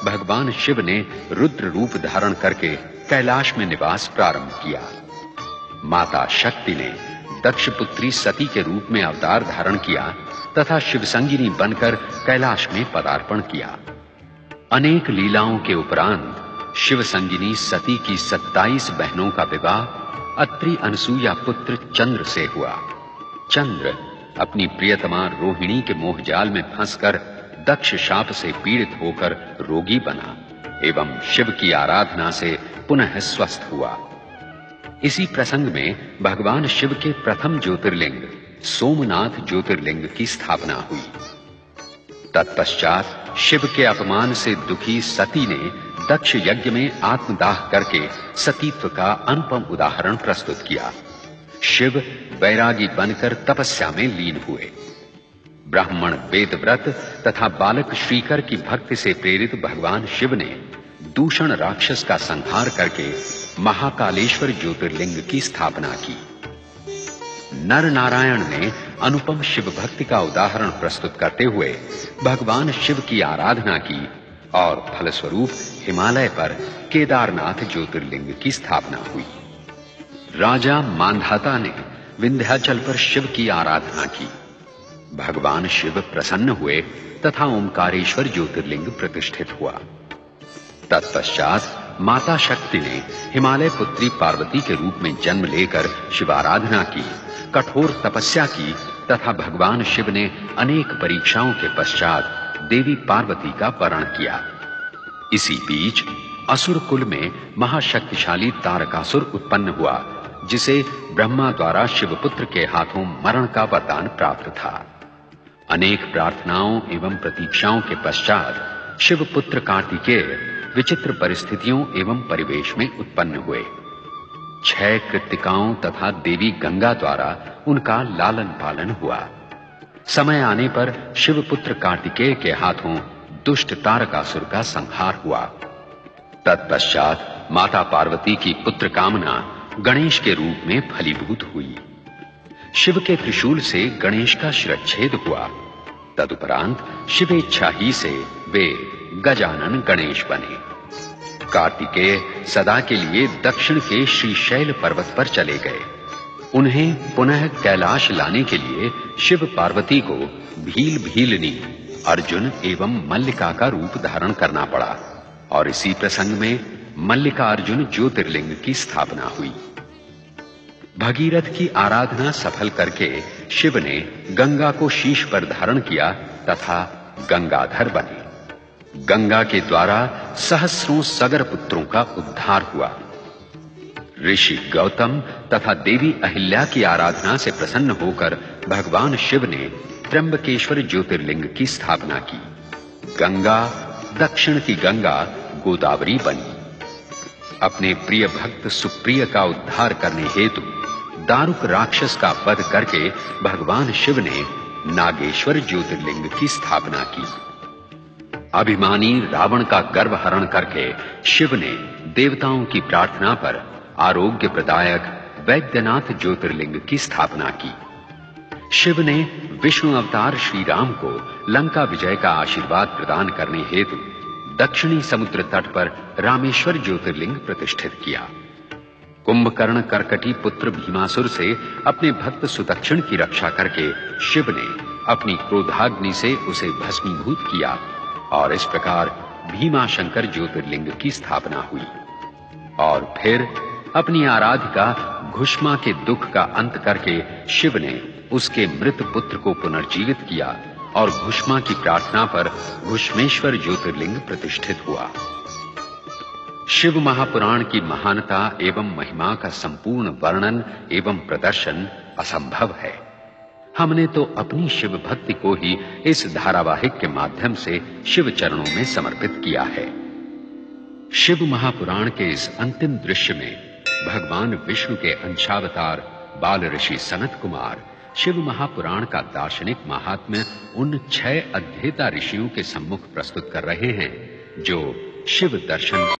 भगवान शिव ने रुद्र रूप धारण करके कैलाश में निवास प्रारंभ किया। माता शक्ति ने दक्ष पुत्री सती के रूप में अवतार धारण किया तथा शिवसंगिनी बनकर कैलाश में पदार्पण किया। अनेक लीलाओं के उपरांत शिवसंगिनी सती की 27 बहनों का विवाह अत्रि अनसुया पुत्र चंद्र से हुआ। चंद्र अपनी प्रियतमा रोहिणी के मोहजाल में फंसकर दक्ष शाप से पीड़ित होकर रोगी बना एवं शिव की आराधना से पुनः स्वस्थ हुआ। इसी प्रसंग में भगवान शिव के प्रथम ज्योतिर्लिंग सोमनाथ ज्योतिर्लिंग की स्थापना हुई। तत्पश्चात शिव के अपमान से दुखी सती ने दक्ष यज्ञ में आत्मदाह करके सतीत्व का अनुपम उदाहरण प्रस्तुत किया। शिव वैरागी बनकर तपस्या में लीन हुए। ब्राह्मण वेदव्रत तथा बालक श्रीकर की भक्ति से प्रेरित भगवान शिव ने दूषण राक्षस का संहार करके महाकालेश्वर ज्योतिर्लिंग की स्थापना की। नर नारायण ने अनुपम शिव भक्ति का उदाहरण प्रस्तुत करते हुए भगवान शिव की आराधना की और फलस्वरूप हिमालय पर केदारनाथ ज्योतिर्लिंग की स्थापना हुई। राजा मांधाता ने विंध्याचल पर शिव की आराधना की। भगवान शिव प्रसन्न हुए तथा ओंकारेश्वर ज्योतिर्लिंग प्रतिष्ठित हुआ। तत्पश्चात माता शक्ति ने हिमालय पुत्री पार्वती के रूप में जन्म लेकर शिवाराधना की, कठोर तपस्या की तथा भगवान शिव ने अनेक परीक्षाओं के पश्चात देवी पार्वती का वरण किया। इसी बीच असुर कुल में महाशक्तिशाली तारकासुर उत्पन्न हुआ, जिसे ब्रह्मा द्वारा शिवपुत्र के हाथों मरण का वरदान प्राप्त था। अनेक प्रार्थनाओं एवं प्रतीक्षाओं के पश्चात शिवपुत्र कार्तिकेय विचित्र परिस्थितियों एवं परिवेश में उत्पन्न हुए। 6 कृत्तिकाओं तथा देवी गंगा द्वारा उनका लालन पालन हुआ। समय आने पर शिवपुत्र कार्तिकेय के हाथों दुष्ट तारकासुर का संहार हुआ। तत्पश्चात माता पार्वती की पुत्र कामना गणेश के रूप में फलीभूत हुई। शिव के त्रिशूल से गणेश का शिरच्छेद हुआ। तदुपरांत शिवेच्छा ही से वे गजानन गणेश बने। कार्तिकेय सदा के लिए दक्षिण के श्रीशैल पर्वत पर चले गए। उन्हें पुनः कैलाश लाने के लिए शिव पार्वती को भील भीलनी अर्जुन एवं मल्लिका का रूप धारण करना पड़ा और इसी प्रसंग में मल्लिका अर्जुन ज्योतिर्लिंग की स्थापना हुई। भगीरथ की आराधना सफल करके शिव ने गंगा को शीश पर धारण किया तथा गंगाधर बने। गंगा के द्वारा सहस्रों सगर पुत्रों का उद्धार हुआ। ऋषि गौतम तथा देवी अहिल्या की आराधना से प्रसन्न होकर भगवान शिव ने त्र्यंबकेश्वर ज्योतिर्लिंग की स्थापना की। गंगा दक्षिण की गंगा गोदावरी बनी। अपने प्रिय भक्त सुप्रिय का उद्धार करने हेतु दारुक राक्षस का वध करके भगवान शिव ने नागेश्वर ज्योतिर्लिंग की स्थापना की। अभिमानी रावण का गर्व हरण करके शिव ने देवताओं की प्रार्थना पर आरोग्य प्रदायक वैद्यनाथ ज्योतिर्लिंग की स्थापना की। शिव ने विष्णु अवतार श्री राम को लंका विजय का आशीर्वाद प्रदान करने हेतु दक्षिणी समुद्र तट पर रामेश्वर ज्योतिर्लिंग प्रतिष्ठित किया। कुंभकर्ण कर्कटी पुत्र भीमासुर से अपने भक्त सुदक्षिण की रक्षा करके शिव ने अपनी क्रोधाग्नि से उसे भस्मीभूत किया और इस प्रकार भीमाशंकर ज्योतिर्लिंग की स्थापना हुई। और फिर अपनी आराधिका घुष्मा के दुख का अंत करके शिव ने उसके मृत पुत्र को पुनर्जीवित किया और घुष्मा की प्रार्थना पर घुष्मेश्वर ज्योतिर्लिंग प्रतिष्ठित हुआ। शिव महापुराण की महानता एवं महिमा का संपूर्ण वर्णन एवं प्रदर्शन असंभव है। हमने तो अपनी शिव भक्ति को ही इस धारावाहिक के माध्यम से शिव चरणों में समर्पित किया है। शिव महापुराण के इस अंतिम दृश्य में भगवान विष्णु के अंशावतार बाल ऋषि सनत कुमार शिव महापुराण का दार्शनिक महात्म्य उन 6 अध्येता ऋषियों के सम्मुख प्रस्तुत कर रहे हैं जो शिव दर्शन